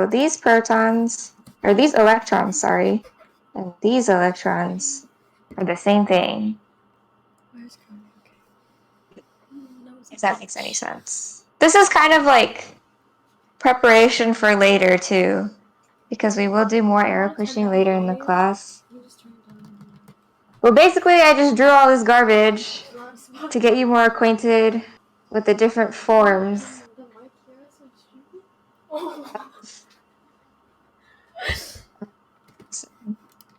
these protons, or these electrons, sorry, and these electrons are the same thing. If that makes any sense. This is kind of like preparation for later too, because we will do more arrow pushing later in the class. Well, basically, I just drew all this garbage to get you more acquainted with the different forms.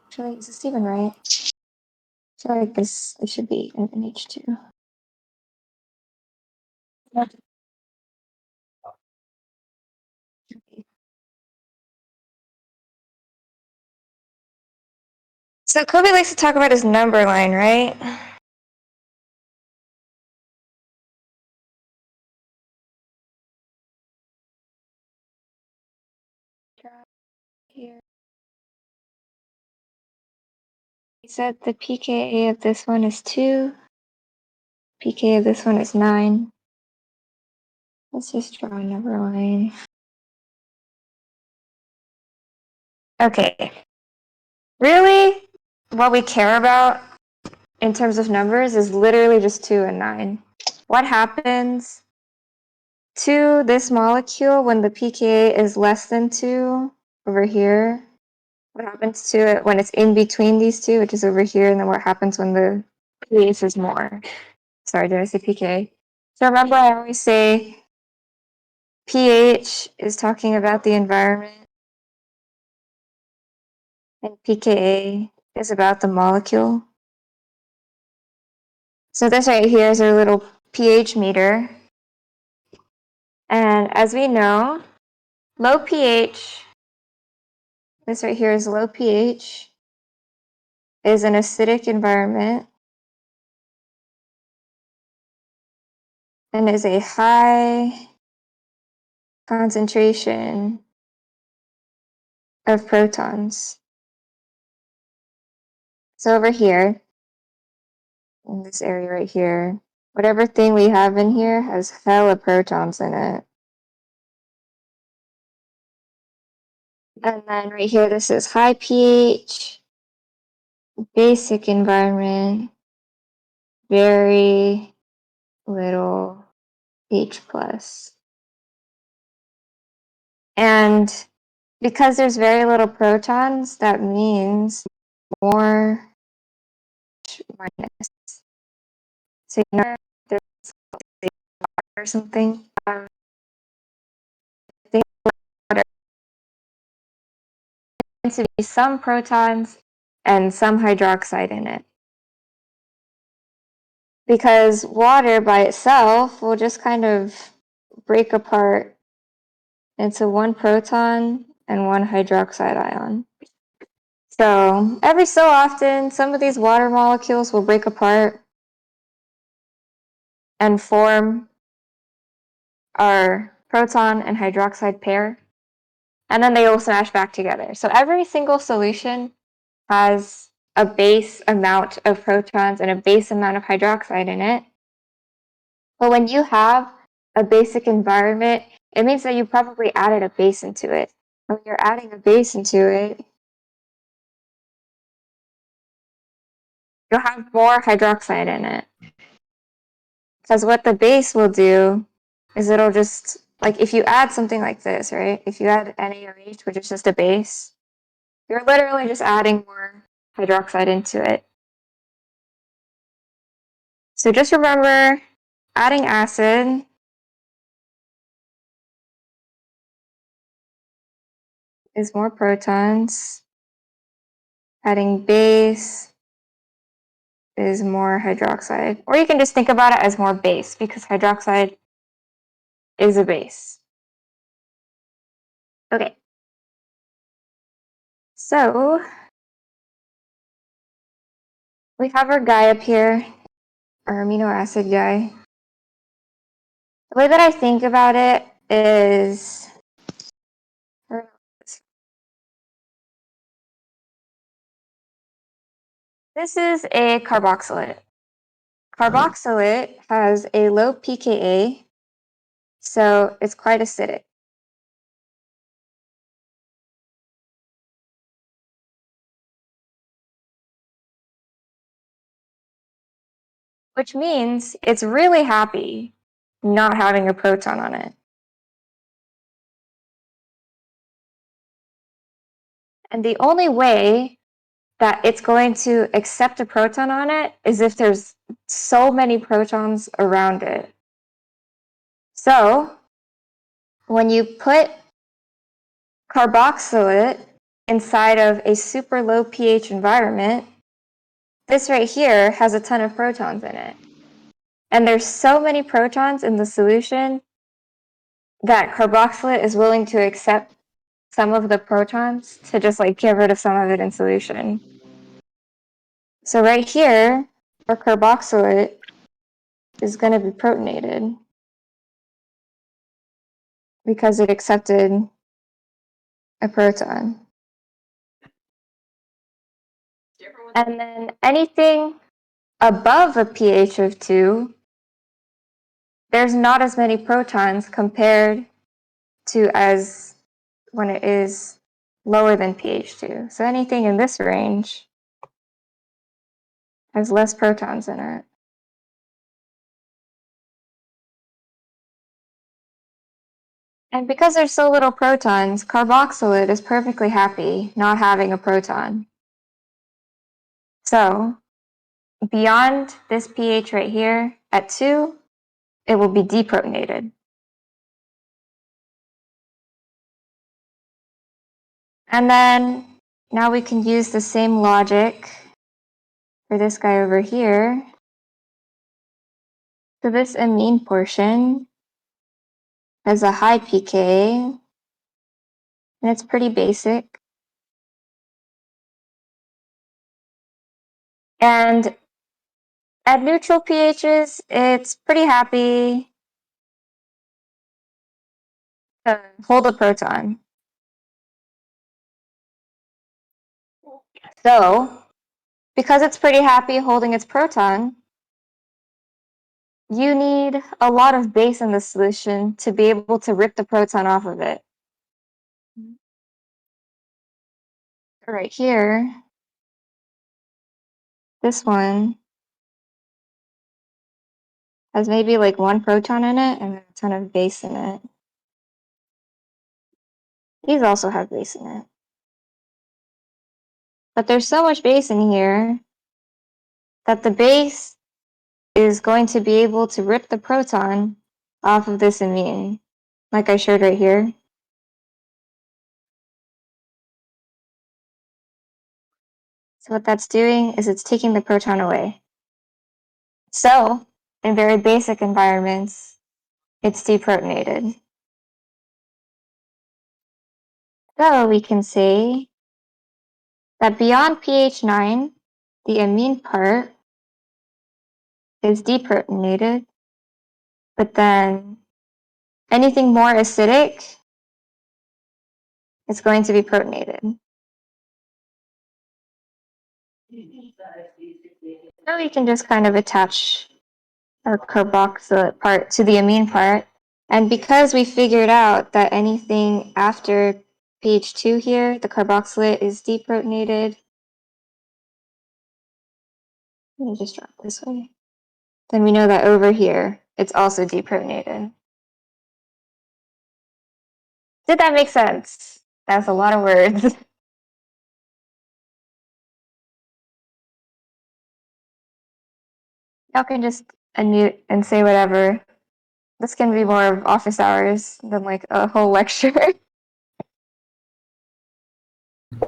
Actually, is this even right? I feel like this should be an H2. So Kobe likes to talk about his number line, right? Here. He said the pKa of this one is 2. pKa of this one is 9. Let's just draw a number line. Okay. Really, what we care about in terms of numbers is literally just 2 and 9. What happens to this molecule when the pKa is less than 2 over here? What happens to it when it's in between these two, which is over here, and then what happens when the pH is more? Sorry, did I say pK? So remember, I always say pH is talking about the environment, and pKa is about the molecule. So this right here is our little pH meter. And as we know, low pH, this right here is low pH, is an acidic environment and is a high concentration of protons. So over here, in this area right here, whatever thing we have in here has hella protons in it. And then right here, this is high pH, basic environment, very little H plus. And because there's very little protons, that means more minus. So you know there's or something. They tend to be some protons and some hydroxide in it. Because water by itself will just kind of break apart into one proton and one hydroxide ion. So every so often, some of these water molecules will break apart and form our proton and hydroxide pair, and then they will smash back together. So every single solution has a base amount of protons and a base amount of hydroxide in it. But when you have a basic environment, it means that you probably added a base into it. When you're adding a base into it, you'll have more hydroxide in it. Because what the base will do is it'll just, like if you add something like this, right? If you add NaOH, which is just a base, you're literally just adding more hydroxide into it. So just remember, adding acid is more protons. Adding base is more hydroxide. Or you can just think about it as more base, because hydroxide is a base. Okay. So we have our guy up here, our amino acid guy. The way that I think about it is this is a carboxylate. Carboxylate has a low pKa, so it's quite acidic. which means it's really happy not having a proton on it. And the only way that it's going to accept a proton on it is if there's so many protons around it. So when you put carboxylate inside of a super low pH environment, this right here has a ton of protons in it. And there's so many protons in the solution that carboxylate is willing to accept some of the protons to just like get rid of some of it in solution. So right here, our carboxylate is going to be protonated because it accepted a proton. And then anything above a pH of 2, there's not as many protons compared to as when it is lower than pH 2. So anything in this range has less protons in it. And because there's so little protons, carboxylate is perfectly happy not having a proton. So beyond this pH right here at 2, it will be deprotonated. And then now we can use the same logic for this guy over here. So this amine portion has a high pK, and it's pretty basic. And at neutral pHs, it's pretty happy to hold a proton. So, because it's pretty happy holding its proton, you need a lot of base in the solution to be able to rip the proton off of it. Right here, this one has maybe like 1 proton in it and a ton of base in it. These also have base in it. But there's so much base in here that the base is going to be able to rip the proton off of this amine, like I showed right here. So what that's doing is it's taking the proton away. So, in very basic environments, it's deprotonated. So we can say that beyond pH 9, the amine part is deprotonated, but then anything more acidic is going to be protonated. So we can just kind of attach our carboxylate part to the amine part. And because we figured out that anything after pH 2 here, the carboxylate is deprotonated. Let me just drop this way. Then we know that over here, it's also deprotonated. Did that make sense? That's a lot of words. Y'all can just unmute and say whatever. This can be more of office hours than like a whole lecture.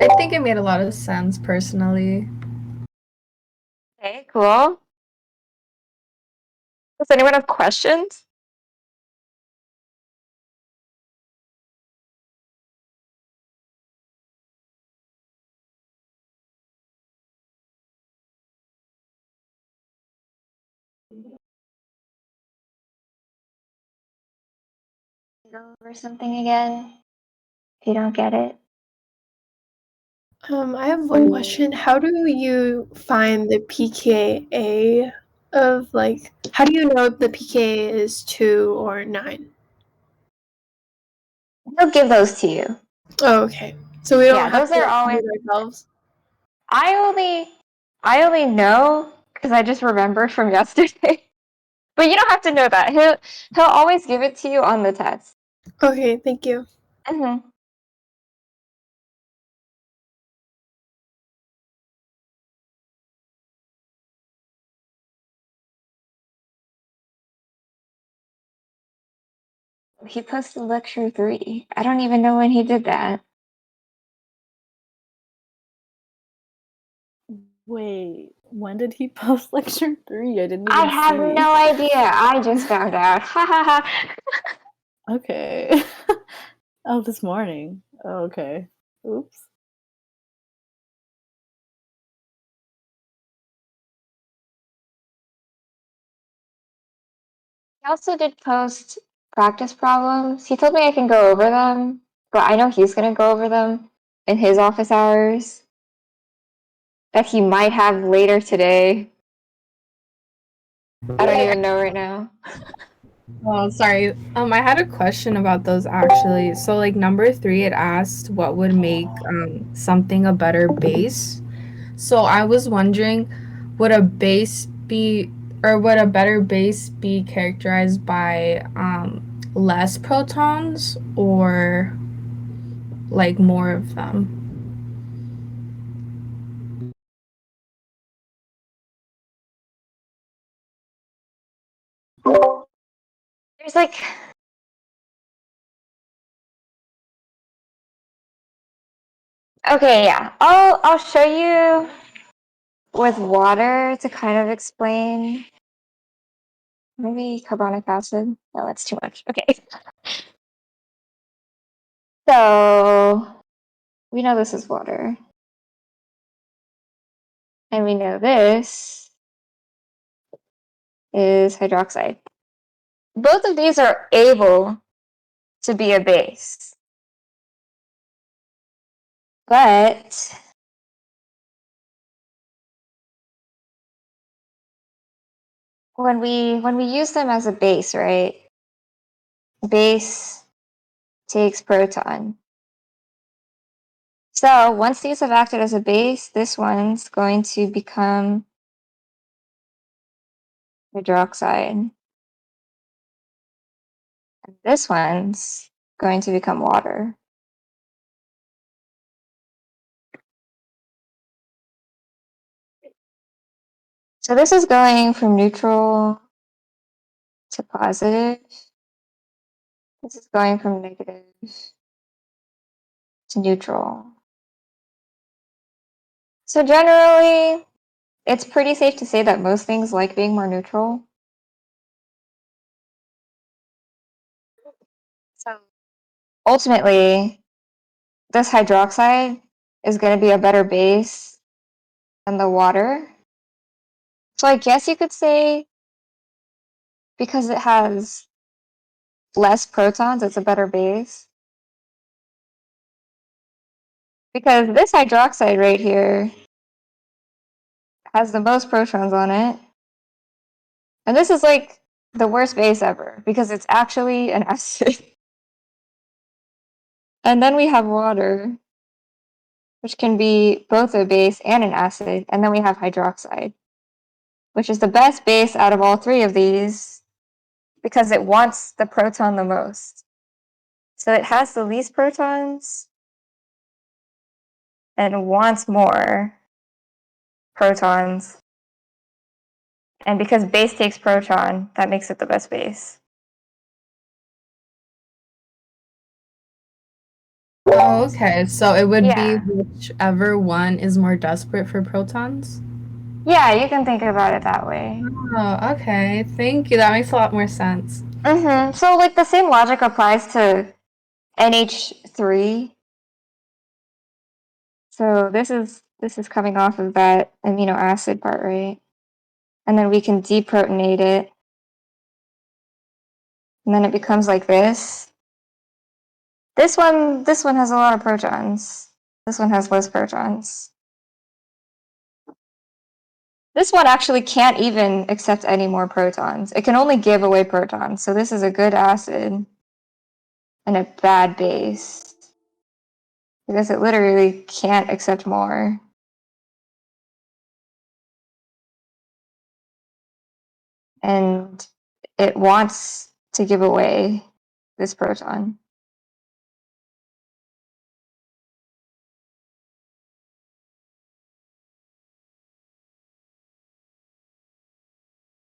I think it made a lot of sense personally. Okay, cool. Does anyone have questions? Go over something again if you don't get it. I have one question. How do you find the pKa of like? How do you know if the pKa is 2 or 9? They'll give those to you. Oh, okay. So we don't Yeah, have those to are like, always. find it ourselves. I only know because I just remember from yesterday. But you don't have to know that. He'll always give it to you on the test. Okay, thank you. Mm-hmm. He posted lecture 3. I don't even know when he did that. Wait, when did he post lecture 3? I didn't even I have see. no idea. I just found out. Ha ha ha. Okay. Oh, this morning. Oh, okay. Oops. He also did post practice problems. He told me I can go over them, but I know he's gonna go over them in his office hours that he might have later today. I don't even know right now. Oh, sorry. I had a question about those actually. So, like number 3, it asked what would make something a better base. So I was wondering, would a base be, or would a better base be characterized by less protons or like more of them? There's like okay, yeah. I'll show you with water to kind of explain. Maybe carbonic acid. No, that's too much. Okay. So we know this is water. And we know this is hydroxide. Both of these are able to be a base. But when we use them as a base, right? Base takes proton. So once these have acted as a base, this one's going to become hydroxide. And this one's going to become water. So this is going from neutral to positive. This is going from negative to neutral. So generally, it's pretty safe to say that most things like being more neutral. So ultimately, this hydroxide is going to be a better base than the water. So I guess you could say because it has less protons, it's a better base. Because this hydroxide right here has the most protons on it. And this is like the worst base ever because it's actually an acid. And then we have water, which can be both a base and an acid. And then we have hydroxide, which is the best base out of all 3 of these because it wants the proton the most. So it has the least protons and wants more protons. And because base takes proton, that makes it the best base. Oh, okay. So it would be Yeah. whichever one is more desperate for protons? Yeah, you can think about it that way. Oh, okay. Thank you. That makes a lot more sense. So like the same logic applies to NH3. So this is coming off of that amino acid part, right? And then we can deprotonate it. And then it becomes like this. This one has a lot of protons. This one has less protons. This one actually can't even accept any more protons. It can only give away protons. So this is a good acid and a bad base. Because it literally can't accept more. and it wants to give away this proton.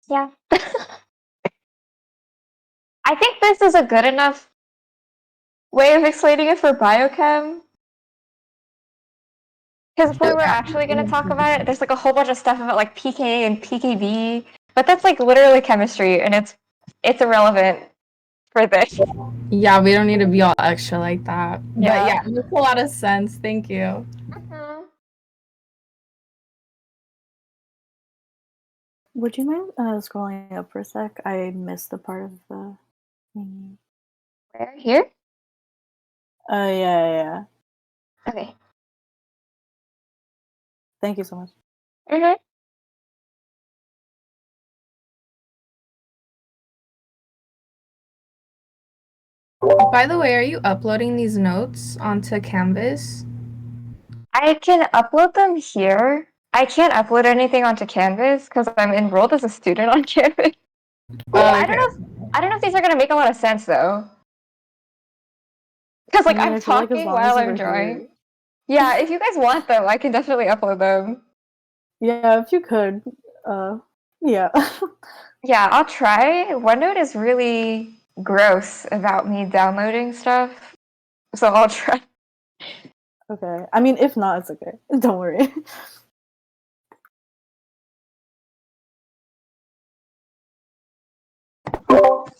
Yeah. I think this is a good enough way of explaining it for biochem. Because if we were actually going to talk about it, there's like a whole bunch of stuff about like PK and PKB, but that's like literally chemistry, and it's irrelevant for this. Yeah, we don't need to be all extra like that. But Yeah. yeah, it makes a lot of sense. Thank you. Mhm. Would you mind scrolling up for a sec? I missed the part of the thingy. Where? Here? Yeah. Okay. Thank you so much. Mm-hmm. By the way, are you uploading these notes onto Canvas? I can upload them here. I can't upload anything onto Canvas because I'm enrolled as a student on Canvas. I don't Okay. know. I don't know if these are gonna make a lot of sense though. Because I like mean, I'm I feel like as talking long as while you I'm were drawing. here. Yeah, if you guys want them, I can definitely upload them. Yeah, if you could. Yeah. Yeah, I'll try. OneNote is really gross about me downloading stuff, so I'll try. Okay. I mean, if not, it's okay. Don't worry.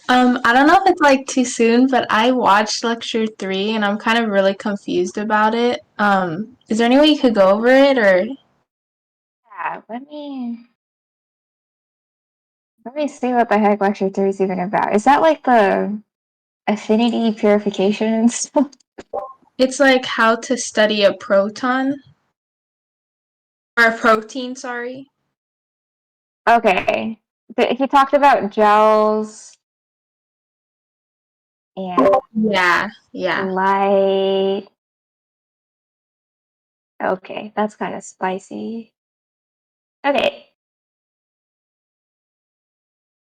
I don't know if it's like too soon, but I watched lecture 3 and I'm kind of really confused about it. Is there any way you could go over it or? Yeah, let me see what the heck lecture 3 is even about. Is that like the affinity purification and stuff? It's like how to study a proton or a protein, sorry. Okay. He talked about gels and Yeah. light. Okay, that's kind of spicy. Okay.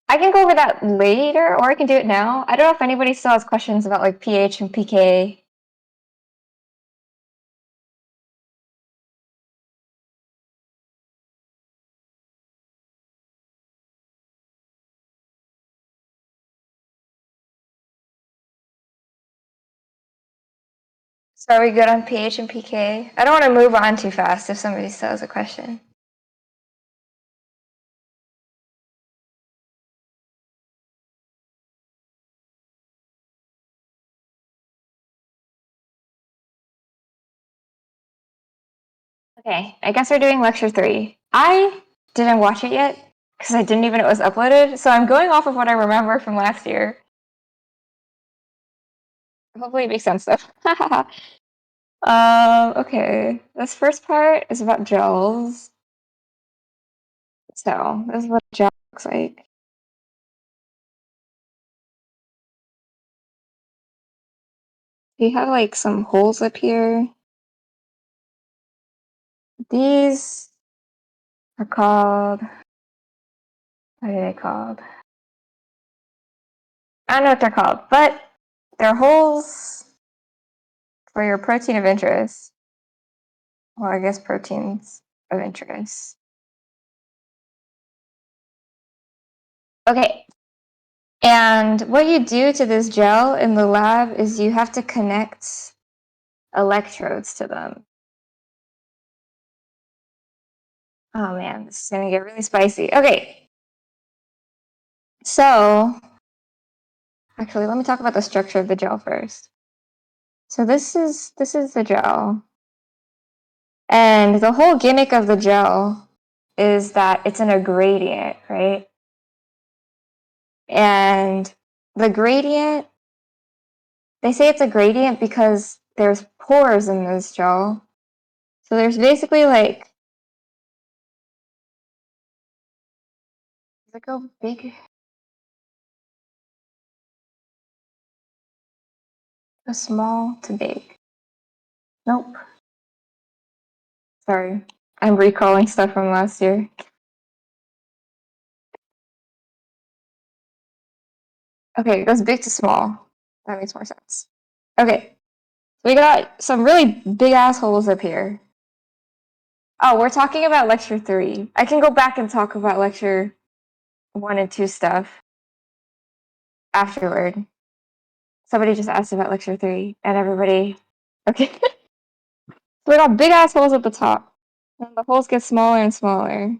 I can go over that later, or I can do it now. I don't know if anybody still has questions about like pH and pK. So are we good on pH and PK? I don't want to move on too fast if somebody still has a question. Okay, I guess we're doing lecture 3. I didn't watch it yet because I didn't even know it was uploaded, so I'm going off of what I remember from last year. Hopefully it makes sense though. Okay. This first part is about gels. So this is what a gel looks like. You have like some holes up here. These are called, what are they called? I don't know what they're called, but they're holes for your protein of interest. Well, I guess proteins of interest. Okay. And what you do to this gel in the lab is you have to connect electrodes to them. Oh man, this is gonna get really spicy. Okay. So, actually, let me talk about the structure of the gel first. So this is the gel. And the whole gimmick of the gel is that it's in a gradient, right? And the gradient, they say it's a gradient because there's pores in this gel. So there's basically like a big, a small to big. Nope. Sorry. I'm recalling stuff from last year. Okay, it goes big to small. That makes more sense. Okay, we got some really big assholes up here. Oh, we're talking about lecture 3. I can go back and talk about lecture 1 and 2 stuff afterward. Somebody just asked about lecture 3, and everybody... Okay. So we got big assholes at the top, and the holes get smaller and smaller.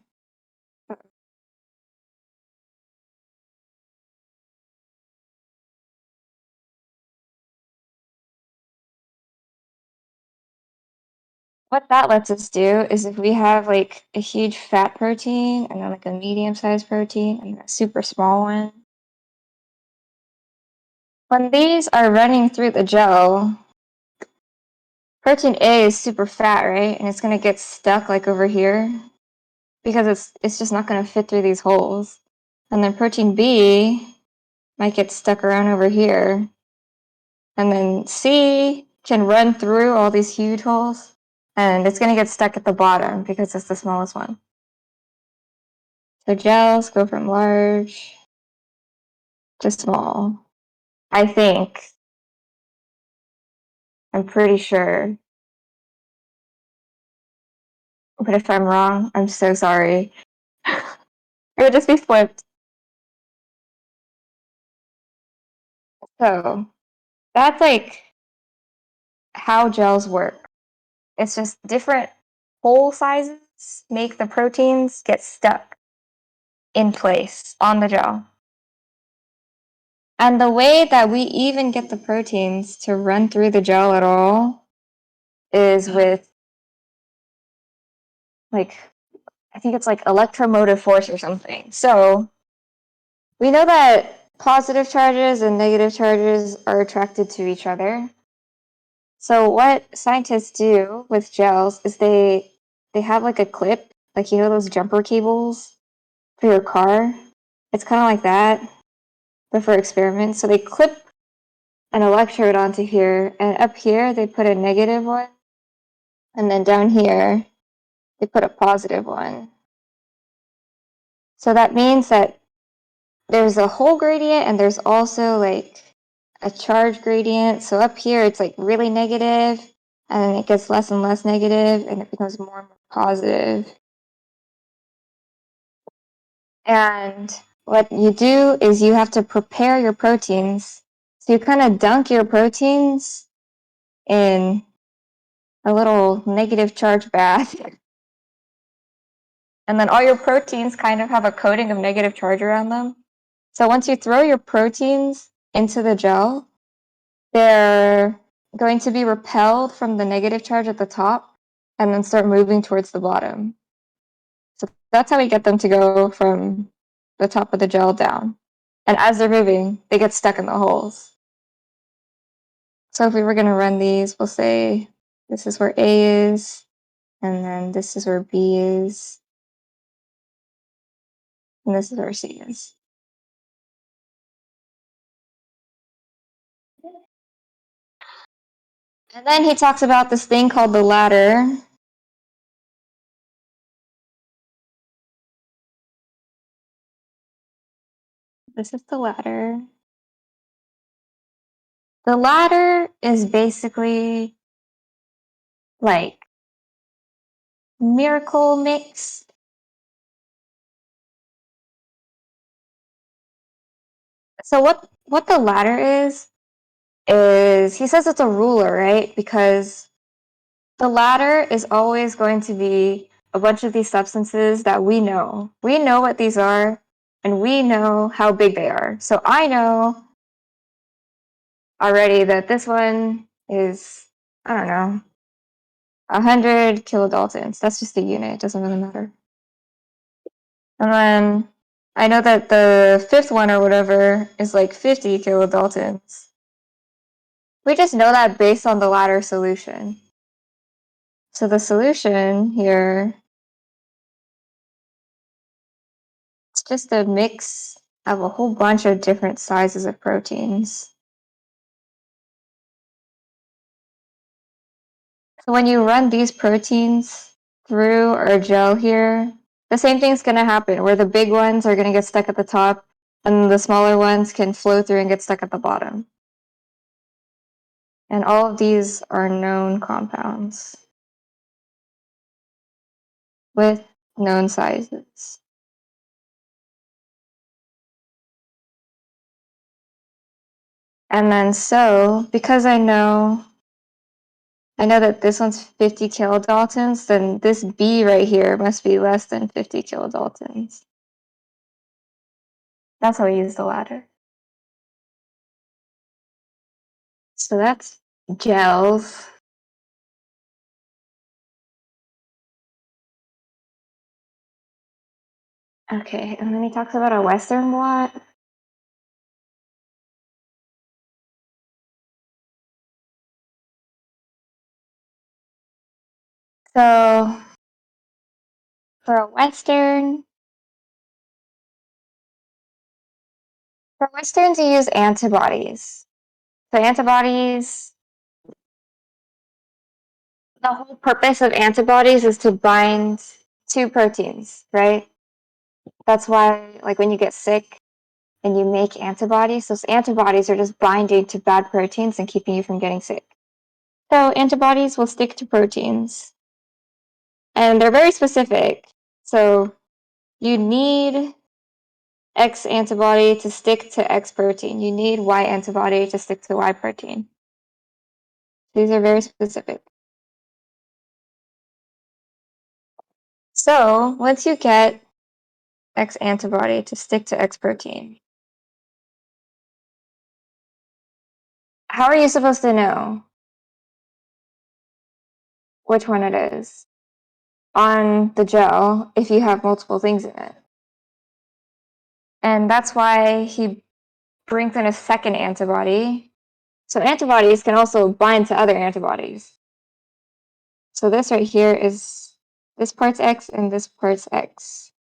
What that lets us do is if we have like a huge fat protein and then like a medium-sized protein and a super small one, when these are running through the gel, protein A is super fat, right? And it's gonna get stuck like over here because it's just not gonna fit through these holes. And then protein B might get stuck around over here. And then C can run through all these huge holes and it's gonna get stuck at the bottom because it's the smallest one. So gels go from large to small. I think. I'm pretty sure. But if I'm wrong, I'm so sorry. It would just be flipped. So that's like how gels work. It's just different hole sizes make the proteins get stuck in place on the gel. And the way that we even get the proteins to run through the gel at all is with, like, I think it's like electromotive force or something. So we know that positive charges and negative charges are attracted to each other. So what scientists do with gels is they have like a clip, like you know those jumper cables for your car. It's kind of like that, but for experiments. So they clip an electrode onto here, and up here they put a negative one, and then down here they put a positive one. So that means that there's a hole gradient and there's also like a charge gradient. So up here it's like really negative, and then it gets less and less negative, and it becomes more and more positive. And what you do is you have to prepare your proteins. So you kind of dunk your proteins in a little negative charge bath. And then all your proteins kind of have a coating of negative charge around them. So once you throw your proteins into the gel, they're going to be repelled from the negative charge at the top and then start moving towards the bottom. So that's how we get them to go from the top of the gel down. And as they're moving, they get stuck in the holes. So if we were going to run these, we'll say this is where A is, and then this is where B is, and this is where C is. And then he talks about this thing called the ladder. This is the ladder. The ladder is basically like miracle mix. So what the ladder is he says it's a ruler, right? Because the ladder is always going to be a bunch of these substances that we know. We know what these are, and we know how big they are. So I know already that this one is, I don't know, 100 kilodaltons. That's just the unit. It doesn't really matter. And then I know that the fifth one or whatever is like 50 kilodaltons. We just know that based on the ladder solution. So the solution here, it's just a mix of a whole bunch of different sizes of proteins. So when you run these proteins through our gel here, the same thing's going to happen where the big ones are going to get stuck at the top and the smaller ones can flow through and get stuck at the bottom. And all of these are known compounds with known sizes. And then because I know that this one's 50 kilodaltons, then this B right here must be less than 50 kilodaltons. That's how we use the ladder. So that's gels. Okay, and then he talks about a Western blot. So for a Western, for Westerns, you use antibodies. So antibodies, the whole purpose of antibodies is to bind to proteins, right? That's why, like, when you get sick and you make antibodies, those antibodies are just binding to bad proteins and keeping you from getting sick. So antibodies will stick to proteins. And they're very specific. So you need X antibody to stick to X protein. You need Y antibody to stick to Y protein. These are very specific. So once you get X antibody to stick to X protein, how are you supposed to know which one it is on the gel if you have multiple things in it? And that's why he brings in a second antibody. So antibodies can also bind to other antibodies. So this right here is this part's X and this part's X.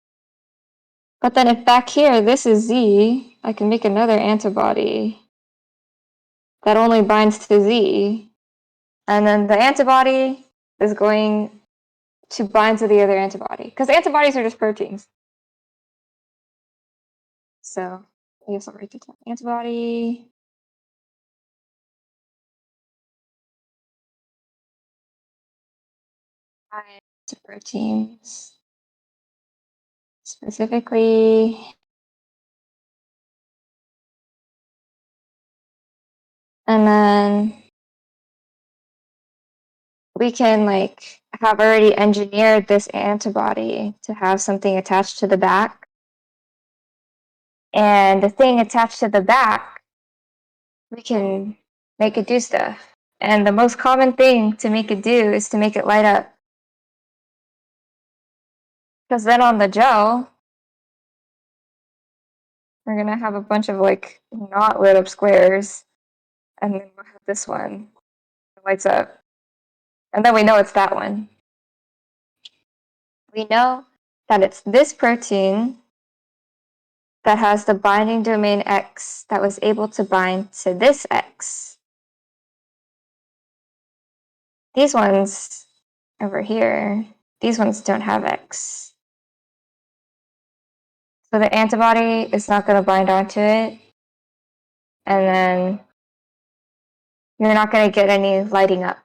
But then if back here this is Z, I can make another antibody that only binds to Z. And then the antibody is going to bind to the other antibody. Because antibodies are just proteins. So I guess I'll write it down. Antibody. Bind to proteins. Specifically, and then we can like have already engineered this antibody to have something attached to the back. And the thing attached to the back, we can make it do stuff. And the most common thing to make it do is to make it light up. Because then on the gel, we're going to have a bunch of like not lit up squares. And then we'll have this one that lights up. And then we know it's that one. We know that it's this protein that has the binding domain X that was able to bind to this X. These ones over here, these ones don't have X. So the antibody is not going to bind onto it. And then you're not going to get any lighting up.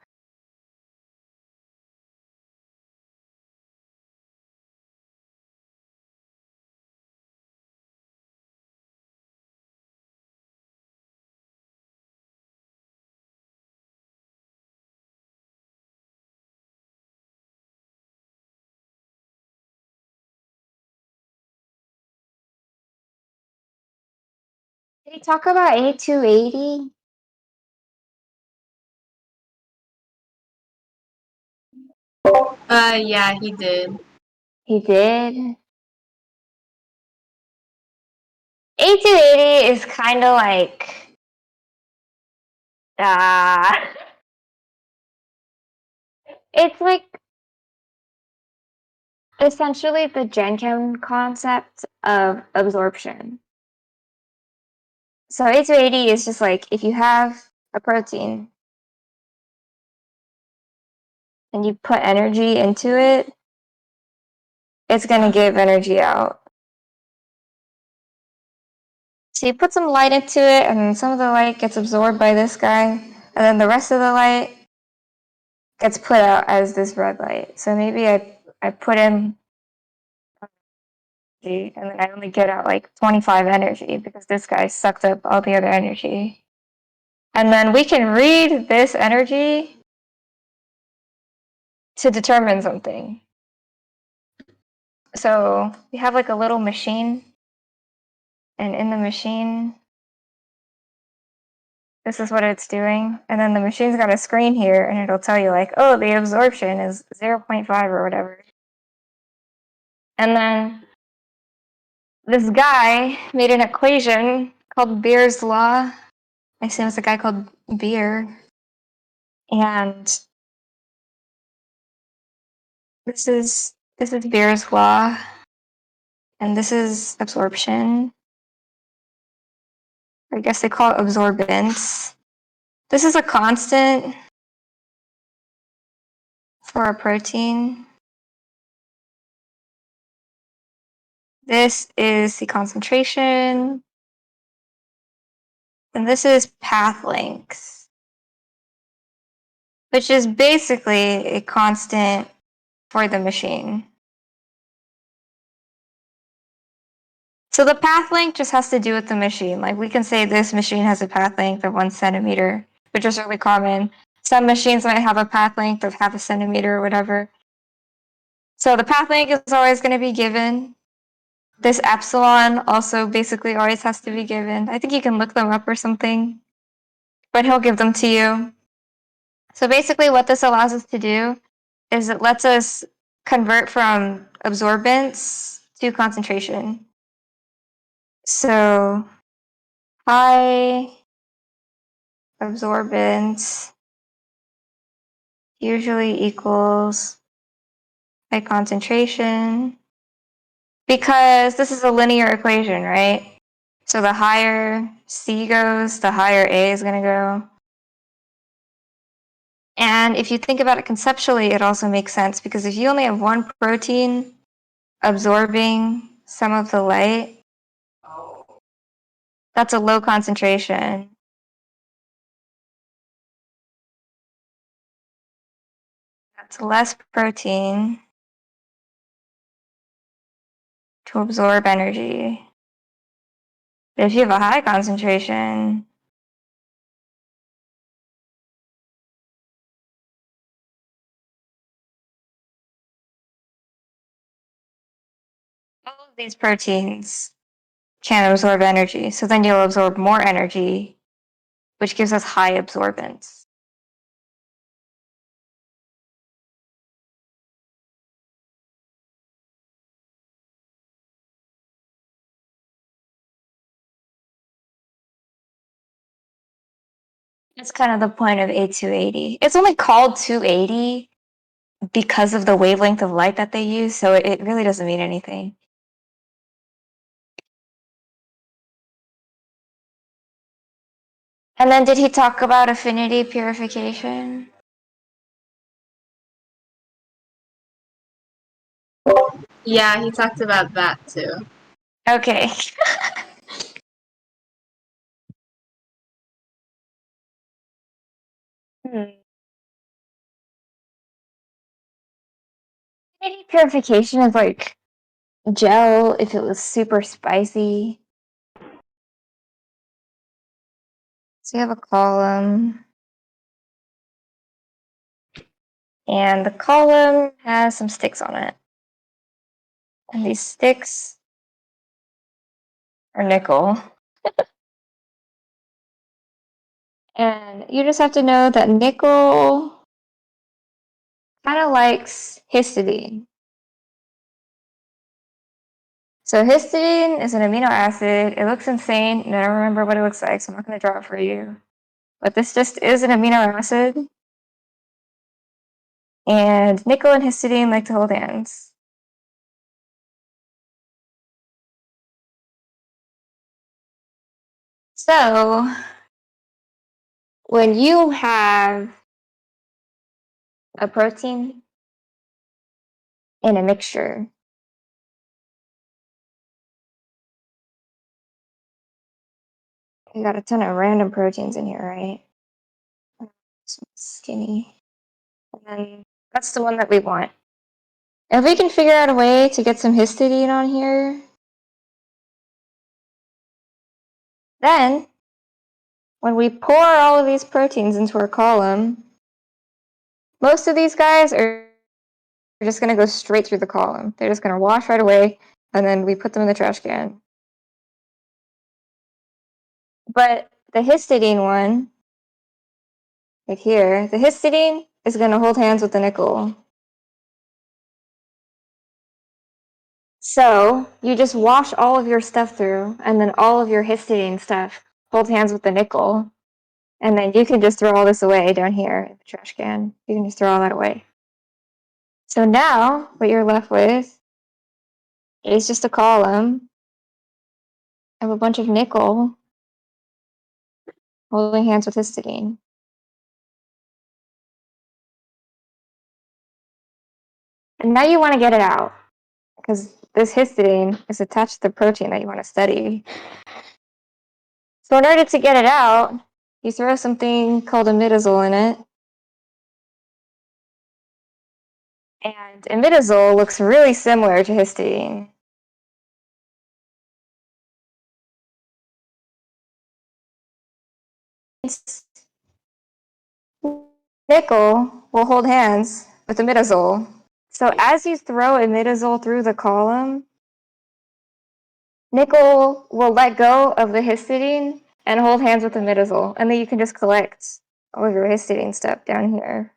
Did he talk about A280? Yeah, he did. He did. A280 is kind of like, it's like essentially the GenChem concept of absorption. So A280 is just like if you have a protein and you put energy into it, it's going to give energy out. So you put some light into it, and some of the light gets absorbed by this guy, and then the rest of the light gets put out as this red light. So maybe I put in energy, and then I only get out like 25 energy because this guy sucked up all the other energy. And then we can read this energy to determine something. So we have like a little machine, and in the machine, this is what it's doing. And then the machine's got a screen here, and it'll tell you like, oh, the absorption is 0.5 or whatever. And then this guy made an equation called Beer's law. I assume it's a guy called Beer. And this is Beer's law, and this is absorption. I guess they call it absorbance. This is a constant for a protein. This is the concentration. And this is path length, which is basically a constant for the machine. So the path length just has to do with the machine. Like we can say this machine has a path length of 1 centimeter, which is really common. Some machines might have a path length of half a centimeter or whatever. So the path length is always going to be given. This epsilon also basically always has to be given. I think you can look them up or something, but he'll give them to you. So basically what this allows us to do is it lets us convert from absorbance to concentration. So high absorbance usually equals high concentration, because this is a linear equation, right? So the higher C goes, the higher A is going to go. And if you think about it conceptually, it also makes sense, because if you only have one protein absorbing some of the light, that's a low concentration. That's less protein to absorb energy. But if you have a high concentration, all of these proteins can absorb energy. So then you'll absorb more energy, which gives us high absorbance. That's kind of the point of A280. It's only called 280 because of the wavelength of light that they use, so it really doesn't mean anything. And then did he talk about affinity purification? Yeah, he talked about that too. Okay. Affinity purification is like gel if it was super spicy. So you have a column, and the column has some sticks on it. And these sticks are nickel. And you just have to know that nickel kind of likes histidine. So histidine is an amino acid. It looks insane, and I don't remember what it looks like, so I'm not going to draw it for you. But this just is an amino acid. And nickel and histidine like to hold hands. So when you have a protein in a mixture, We got a ton of random proteins in here, right? Skinny. And then that's the one that we want. If we can figure out a way to get some histidine on here, then when we pour all of these proteins into our column, most of these guys are just going to go straight through the column. They're just going to wash right away, and then we put them in the trash can. But the histidine one, right here, the histidine is going to hold hands with the nickel. So you just wash all of your stuff through, and then all of your histidine stuff hold hands with the nickel. And then you can just throw all this away down here in the trash can. You can just throw all that away. So now what you're left with is just a column of a bunch of nickel holding hands with histidine. And now you want to get it out because this histidine is attached to the protein that you want to study. So in order to get it out, you throw something called imidazole in it. And imidazole looks really similar to histidine. Nickel will hold hands with imidazole. So as you throw imidazole through the column, nickel will let go of the histidine and hold hands with imidazole. And then you can just collect all of your histidine stuff down here.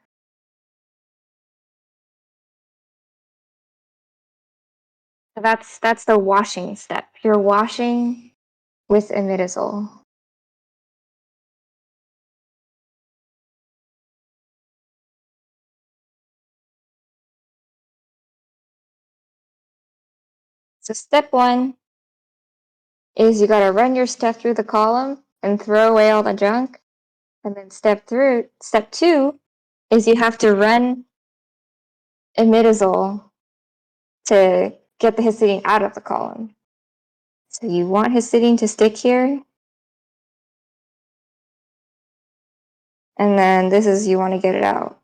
So that's the washing step. You're washing with imidazole. So step one is you gotta run your stuff through the column and throw away all the junk. And then step two is you have to run imidazole to get the histidine out of the column. So you want histidine to stick here. And then this is you want to get it out.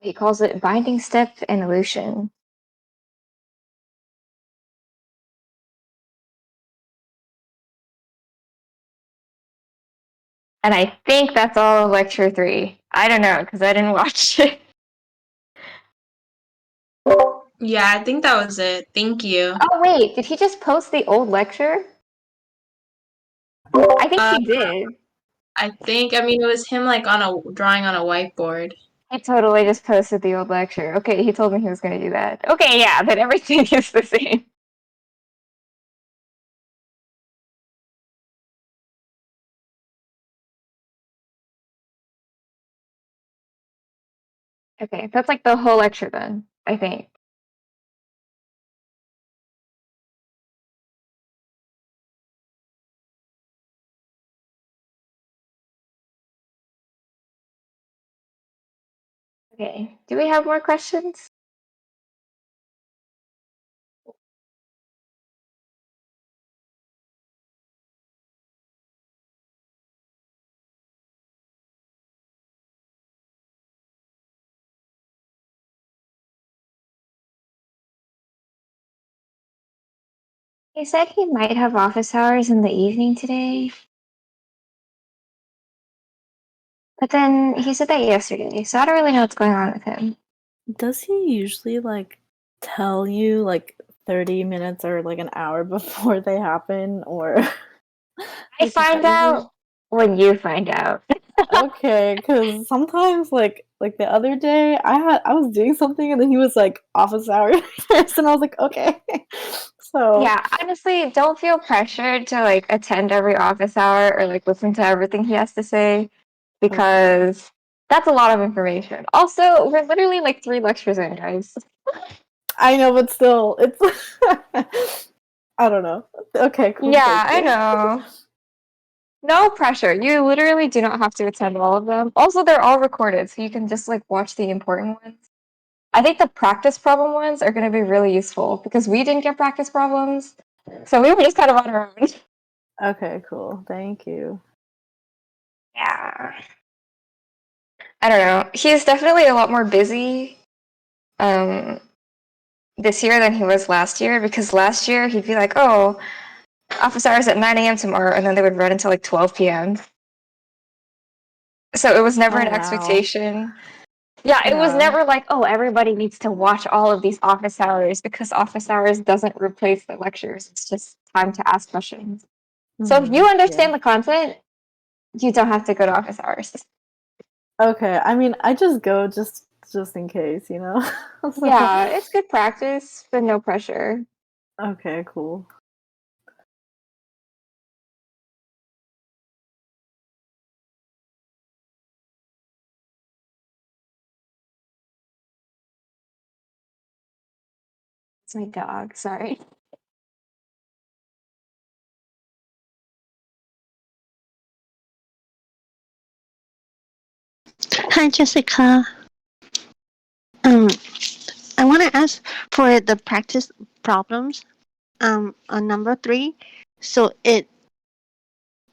He calls it binding step and elution. And I think that's all of lecture 3. I don't know, because I didn't watch it. Yeah, I think that was it. Thank you. Oh, wait, did he just post the old lecture? I think he did. I mean, it was him like on a drawing on a whiteboard. He totally just posted the old lecture. Okay, he told me he was going to do that. Okay, yeah, but everything is the same. Okay, that's like the whole lecture then, I think. Okay, do we have more questions? He said he might have office hours in the evening today. But then he said that yesterday, so I don't really know what's going on with him. Does he usually like tell you like 30 minutes or like an hour before they happen, or I like, is find that usually out when you find out. okay? Because sometimes like the other day I was doing something and then he was like office hours first, and I was like, okay. So Yeah, honestly, don't feel pressured to like attend every office hour or like listen to everything he has to say because that's a lot of information. Also, we're literally like 3 lectures in, guys. I know, but still, it's I don't know. Okay, cool. Yeah, Thank I you. know. No pressure. You literally do not have to attend all of them. Also, they're all recorded, so you can just like watch the important ones. I think the practice problem ones are going to be really useful because we didn't get practice problems, so we were just kind of on our own. Okay, cool. Thank you. Yeah. I don't know. He's definitely a lot more busy this year than he was last year because last year he'd be like, oh, office hours at 9 a.m. tomorrow, and then they would run until like 12 p.m. So it was never Oh an wow. expectation. Yeah, it was Yeah. never like, oh, everybody needs to watch all of these office hours because office hours doesn't replace the lectures. It's just time to ask questions. So if you Yeah. understand the content, you don't have to go to office hours. Okay. I mean, I just go just in case, you know. So, Yeah, it's good practice, but no pressure. okay, cool. It's my dog, sorry. Hi, Jessica. Um, I want to ask for the practice problems. On number 3. So it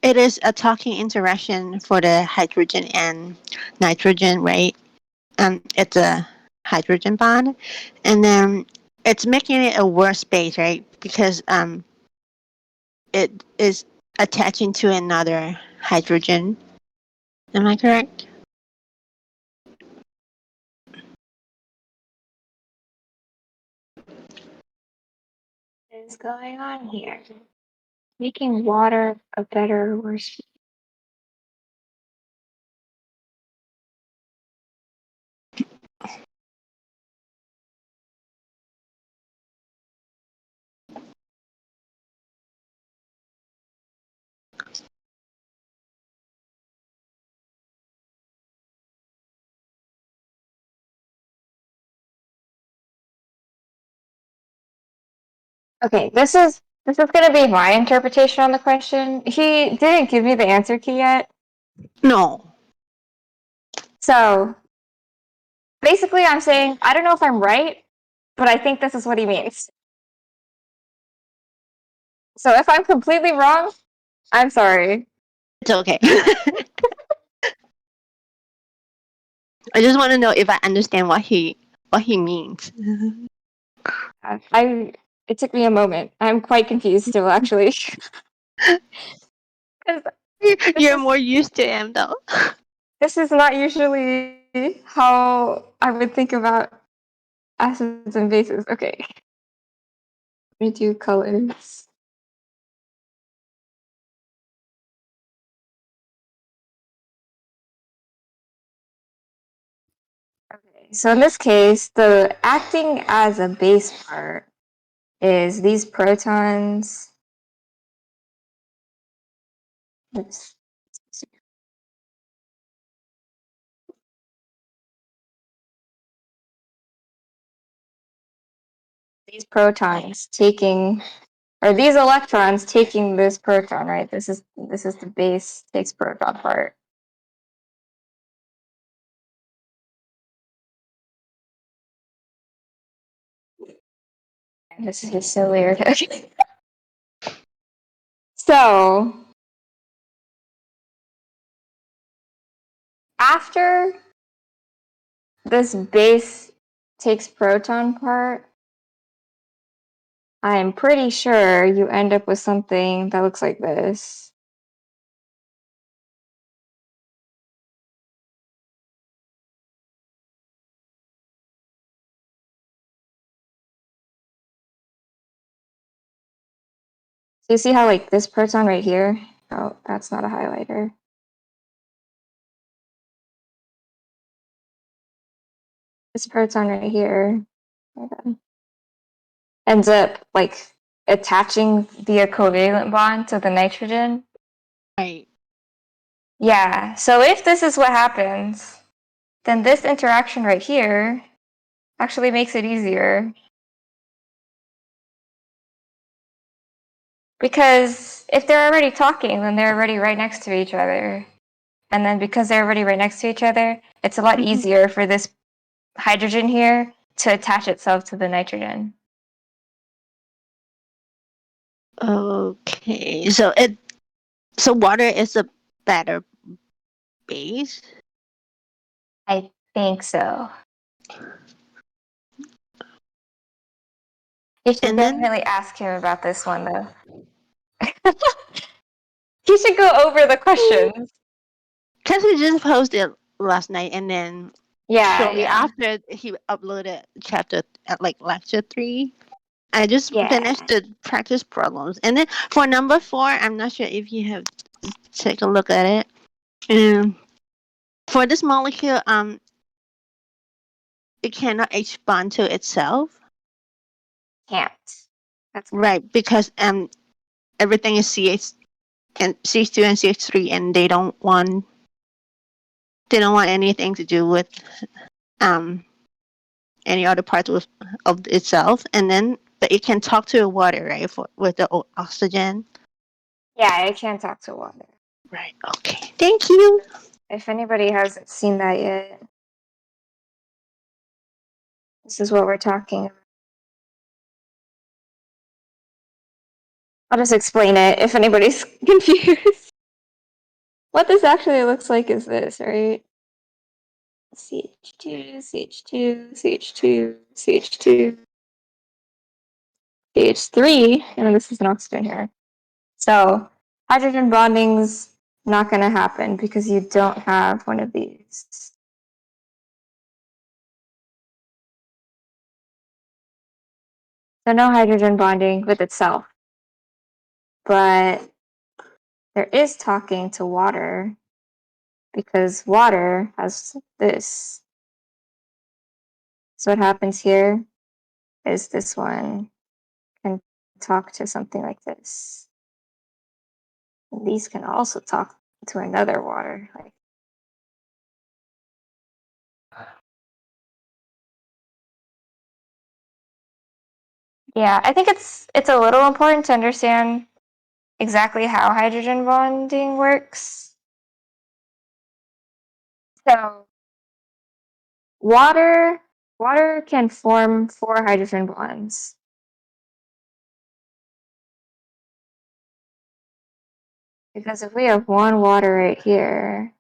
is a talking interaction for the hydrogen and nitrogen, right? It's a hydrogen bond, and then it's making it a worse base, right? Because it is attaching to another hydrogen. Am I correct? What is going on here? Making water a better or worse. Okay, this is gonna be my interpretation on the question. He didn't give me the answer key yet. No. So basically I'm saying I don't know if I'm right, but I think this is what he means. So if I'm completely wrong, I'm sorry. It's okay. I just want to know if I understand what he means. I it took me a moment. I'm quite confused still actually. 'Cause this You're is more used to him though. this is not usually how I would think about acids and bases. Okay. Let me do colors. Okay, so in this case, the acting as a base part is these protons. Oops. These protons taking, or these electrons taking this proton, right? This is the base takes proton part. This is so weird. So after this base takes proton part, I'm pretty sure you end up with something that looks like this. So you see how like this proton right here? Oh, that's not a highlighter. This proton right here ends up like attaching via covalent bond to the nitrogen. Right. Yeah, so if this is what happens, then this interaction right here actually makes it easier. Because if they're already talking, then they're already right next to each other. And then because they're already right next to each other, it's a lot easier for this hydrogen here to attach itself to the nitrogen. Okay. So water is a better base. I think so. You should And then definitely ask him about this one, though. He should go over the questions. because he just posted last night, and then Yeah, shortly yeah. after he uploaded chapter like lecture 3. I just Yeah. finished the practice problems, and then for number 4, I'm not sure if you have take a look at it. For this molecule, it cannot H bond to itself, Can't. That's right? Because everything is CH and CH2 and CH3, and they don't want anything to do with any other part of itself, and then but it can talk to the water, right? With the oxygen. Yeah, I can't talk to water. Right. Okay. Thank you. If anybody hasn't seen that yet, this is what we're talking about. I'll just explain it if anybody's confused. What this actually looks like is this, right? CH2, CH2, CH2, CH2, CH3, and then this is an oxygen here. So hydrogen bonding's not going to happen because you don't have one of these. So no hydrogen bonding with itself. But there is talking to water because water has this. So what happens here is this one can talk to something like this. And these can also talk to another water. Like, yeah, I think it's a little important to understand exactly how hydrogen bonding works. So water can form 4 hydrogen bonds. Because if we have one water right here,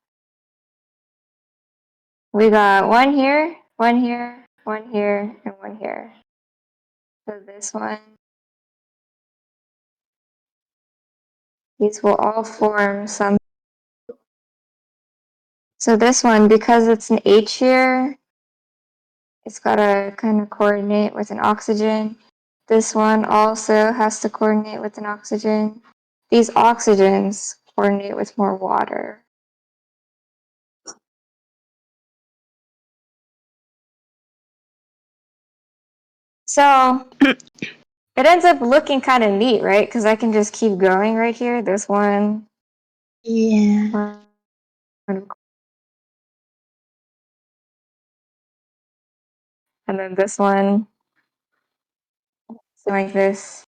we got one here, one here, one here, and one here. So this one, these will all form some. So this one, because it's an H here, it's got to kind of coordinate with an oxygen. This one also has to coordinate with an oxygen. These oxygens coordinate with more water. So it ends up looking kind of neat, right? Because I can just keep going right here. This one. Yeah. And then this one. Something like this.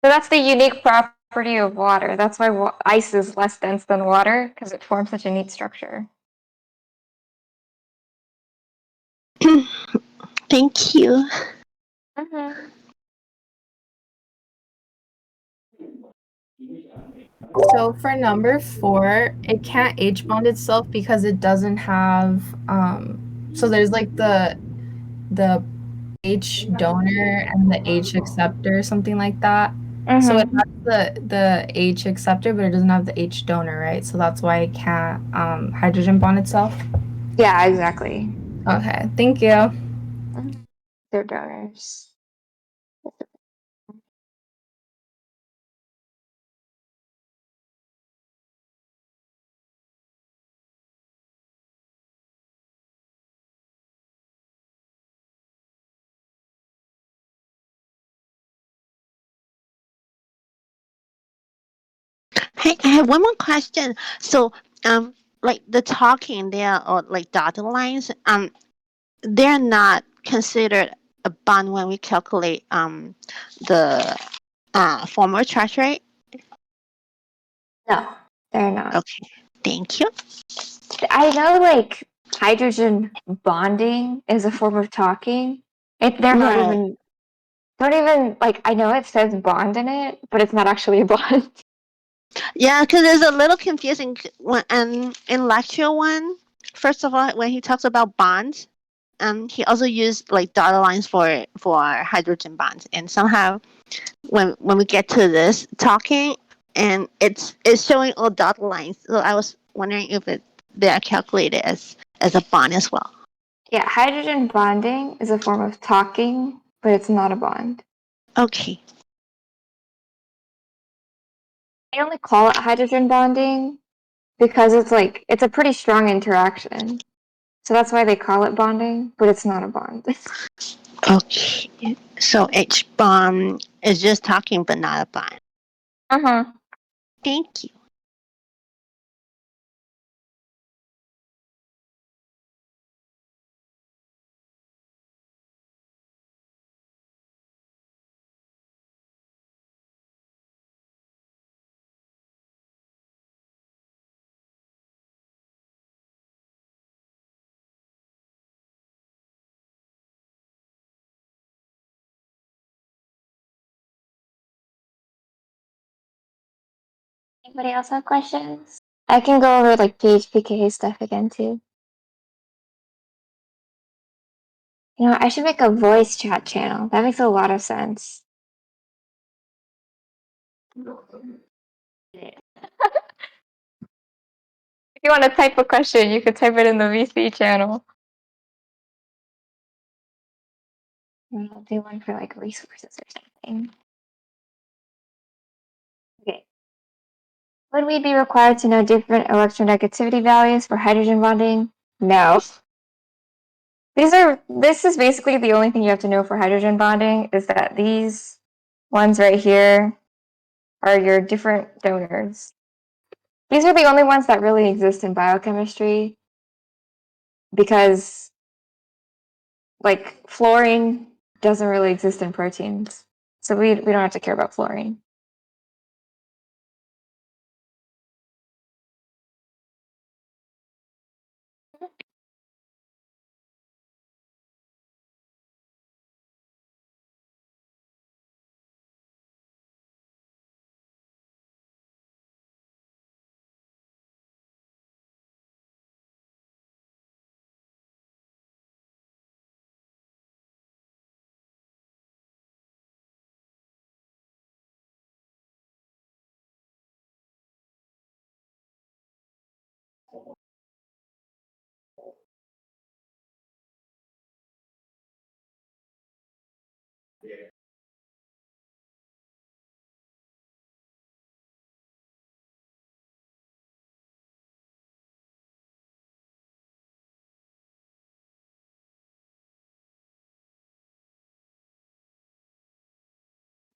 So that's the unique property of water. That's why ice is less dense than water, because it forms such a neat structure. Thank you. So for number 4, it can't H bond itself because it doesn't have so there's like the H donor and the H acceptor, something like that. So it has the H acceptor, but it doesn't have the H donor, right? So that's why it can't hydrogen bond itself. Yeah, exactly. Okay, thank you. They're donors. Hey, I have one more question. So, like the talking there or like dotted lines, they're not considered a bond when we calculate the formal charge rate? No, they're not. Okay, thank you. I know, like, hydrogen bonding is a form of talking. They're not Right. even, don't even, like, I know it says bond in it, but it's not actually a bond. Yeah, because it's a little confusing when in lecture one. First of all, when he talks about bonds, he also used like dotted lines for hydrogen bonds, and somehow when we get to this talking, and it's showing all dotted lines. So I was wondering if they are calculated as a bond as well. Yeah, hydrogen bonding is a form of talking, but it's not a bond. Okay. They only call it hydrogen bonding because it's a pretty strong interaction. So that's why they call it bonding, but it's not a bond. Okay. So H bond is just talking, but not a bond. Uh-huh. Thank you. Anybody else have questions? I can go over like PHPK stuff again too. You know, I should make a voice chat channel. That makes a lot of sense. If you want to type a question, you could type it in the VC channel. And I'll do one for like resources or something. Okay. Would we be required to know different electronegativity values for hydrogen bonding? No. This is basically the only thing you have to know for hydrogen bonding is that these ones right here are your different donors. These are the only ones that really exist in biochemistry because like fluorine doesn't really exist in proteins. So we don't have to care about fluorine.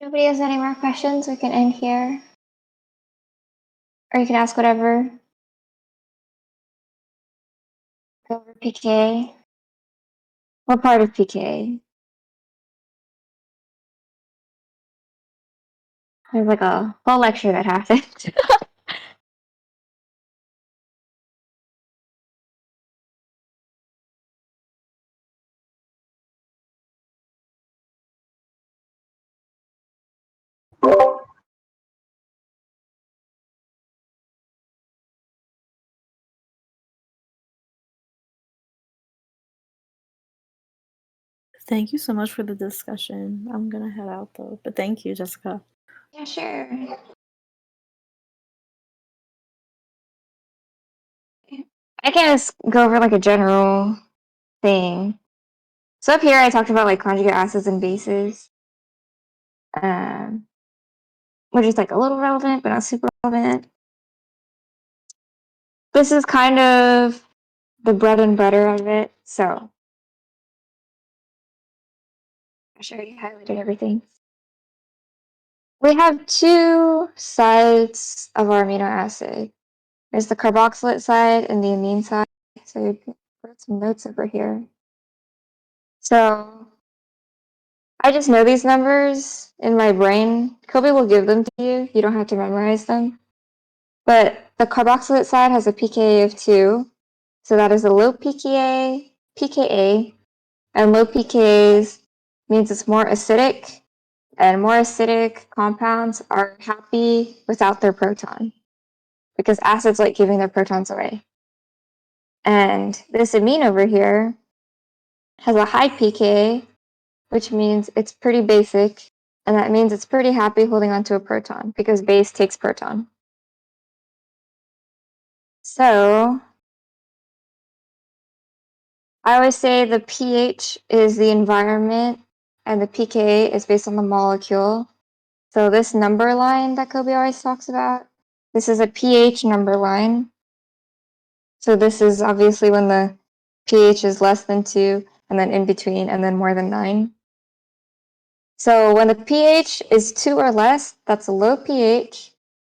Nobody has any more questions? We can end here. Or you can ask whatever. Go over PK. What part of PK? There's like a whole lecture that happened. Thank you so much for the discussion. I'm gonna head out though, but thank you, Jessica. Yeah, sure. I can just go over like a general thing. So up here I talked about like conjugate acids and bases. Um, which is like a little relevant, but not super relevant. This is kind of the bread and butter of it. So I should already highlighted everything. We have two sides of our amino acid. There's the carboxylate side and the amine side. So you can put some notes over here. So I just know these numbers in my brain. Kobe will give them to you. You don't have to memorize them. But the carboxylate side has a pKa of 2. So that is a low pKa, and low pKas means it's more acidic, and more acidic compounds are happy without their proton because acids like giving their protons away. And this amine over here has a high pKa, which means it's pretty basic, and that means it's pretty happy holding onto a proton because base takes proton. So I always say the pH is the environment and the pKa is based on the molecule. So this number line that Kobe always talks about, this is a pH number line. So this is obviously when the pH is less than 2, and then in between, and then more than 9. So when the pH is 2 or less, that's a low pH.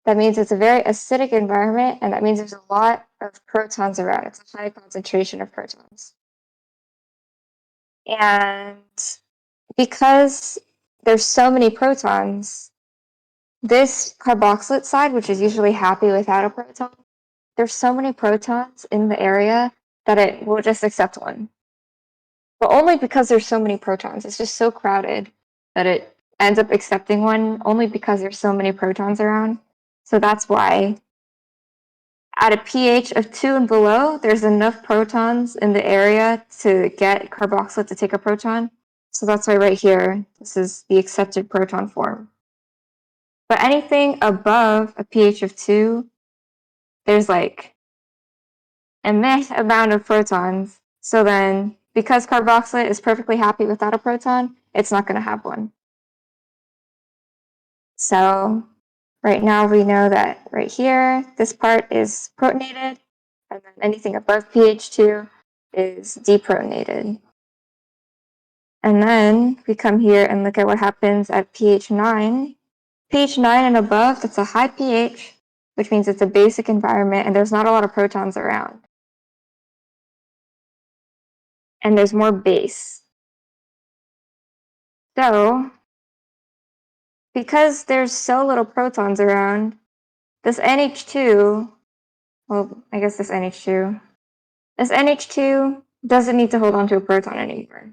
That means it's a very acidic environment, and that means there's a lot of protons around. It's a high concentration of protons. And because there's so many protons, this carboxylate side, which is usually happy without a proton, there's so many protons in the area that it will just accept one. But only because there's so many protons. It's just so crowded that it ends up accepting one only because there's so many protons around. So that's why at a pH of 2 and below, there's enough protons in the area to get carboxylate to take a proton. So that's why right here, this is the accepted proton form. But anything above a pH of 2, there's like a meh amount of protons. So then, because carboxylate is perfectly happy without a proton, it's not going to have one. So right now we know that right here, this part is protonated, and then anything above pH 2 is deprotonated. And then we come here and look at what happens at pH 9. pH 9 and above, that's a high pH, which means it's a basic environment and there's not a lot of protons around. And there's more base. So, because there's so little protons around, this NH2, well, I guess this NH2 doesn't need to hold on to a proton anymore.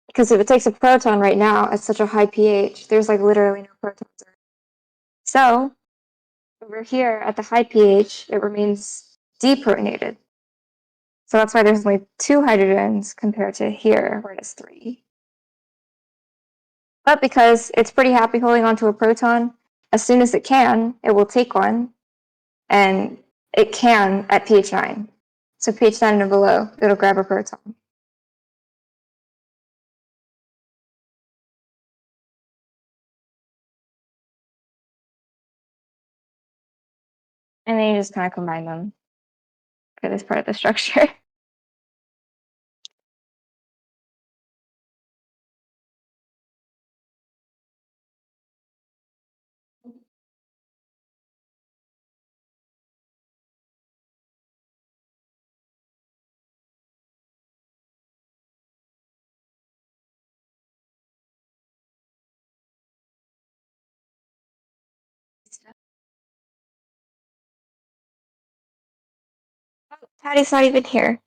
Because if it takes a proton right now at such a high pH, there's like literally no protons around. So, over here at the high pH, it remains deprotonated. So that's why there's only 2 hydrogens compared to here, where it is 3. But because it's pretty happy holding onto a proton, as soon as it can, it will take one, and it can at pH 9. So pH 9 and below, it'll grab a proton. And then you just kind of combine them for this part of the structure. Oh, Patty's not even here.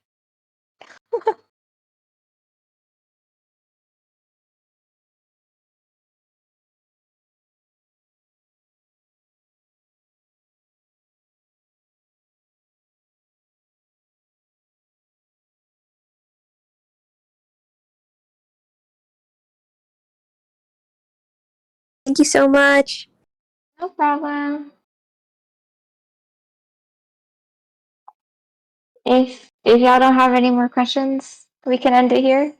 Thank you so much. No problem. If y'all don't have any more questions, we can end it here.